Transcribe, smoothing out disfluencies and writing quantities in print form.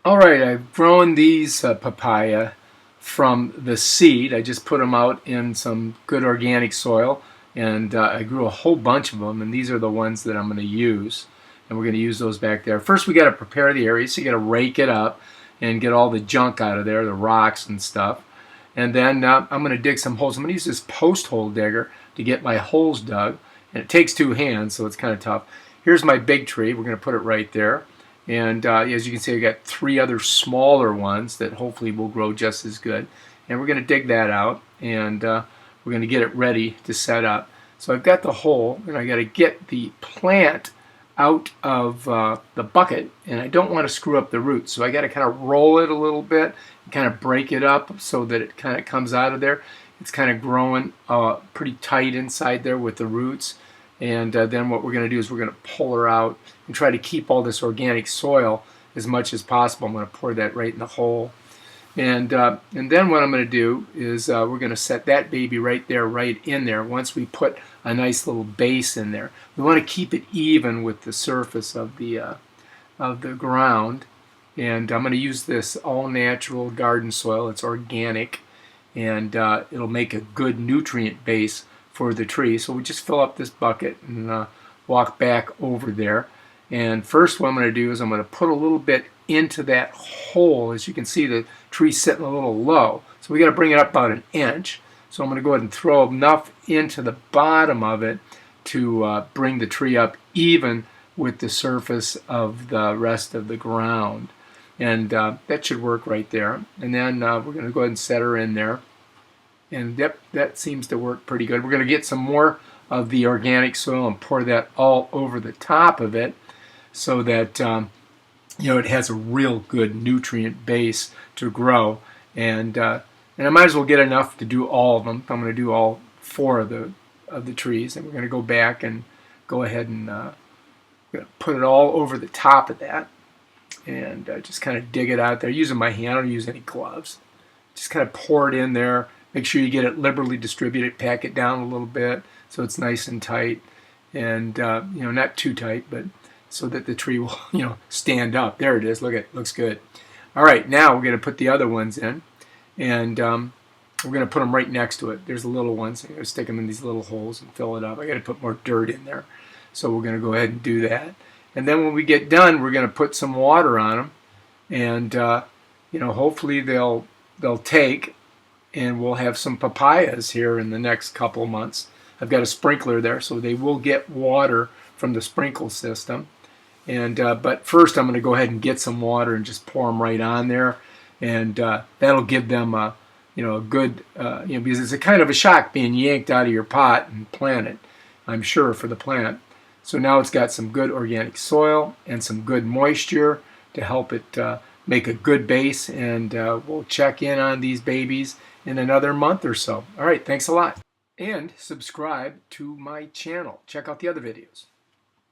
Alright, I've grown these papaya from the seed. I just put them out in some good organic soil, and I grew a whole bunch of them, and these are the ones that I'm going to use. And we're going to use those back there. First we got to prepare the area, so you got to rake it up and get all the junk out of there, the rocks and stuff. And then I'm going to dig some holes. I'm going to use this post hole digger to get my holes dug, and it takes two hands, so it's kind of tough. Here's my big tree. We're going to put it right there. And as you can see, I got three other smaller ones that hopefully will grow just as good. And we're going to dig that out, and we're going to get it ready to set up. So I've got the hole, and I got to get the plant out of the bucket, and I don't want to screw up the roots. So I got to kind of roll it a little bit and kind of break it up so that it kind of comes out of there. It's kind of growing pretty tight inside there with the roots. And then what we're going to do is we're going to pull her out and try to keep all this organic soil as much as possible. I'm going to pour that right in the hole. And then what I'm going to do is we're going to set that baby right there, right in there, once we put a nice little base in there. We want to keep it even with the surface of the ground. And I'm going to use this all-natural garden soil. It's organic, and it'll make a good nutrient base for the tree. So we just fill up this bucket and walk back over there. And first what I'm going to do is I'm going to put a little bit into that hole. As you can see, the tree's sitting a little low, so we got to bring it up about an inch. So I'm going to go ahead and throw enough into the bottom of it to bring the tree up even with the surface of the rest of the ground. And that should work right there. And then we're going to go ahead and set her in there. And yep, that seems to work pretty good. We're going to get some more of the organic soil and pour that all over the top of it so that it has a real good nutrient base to grow. And I might as well get enough to do all of them. I'm going to do all four of the trees, and we're going to go back and go ahead and put it all over the top of that, and just kind of dig it out there using my hand. I don't use any gloves. Just kind of pour it in there. Make sure you get it liberally distributed, pack it down a little bit so it's nice and tight, and not too tight, but so that the tree will stand up. There it is. Look, it looks good. All right, now we're going to put the other ones in, and we're going to put them right next to it. There's the little ones. I'm going to stick them in these little holes and fill it up. I got to put more dirt in there, so we're going to go ahead and do that. And then when we get done, we're going to put some water on them, and hopefully they'll take. And we'll have some papayas here in the next couple months. I've got a sprinkler there, so they will get water from the sprinkle system. And but first, I'm going to go ahead and get some water and just pour them right on there, and that'll give them a good because it's a kind of a shock being yanked out of your pot and planted, I'm sure, for the plant. So now it's got some good organic soil and some good moisture to help it make a good base, and we'll check in on these babies in another month or so. All right, thanks a lot. And subscribe to my channel. Check out the other videos.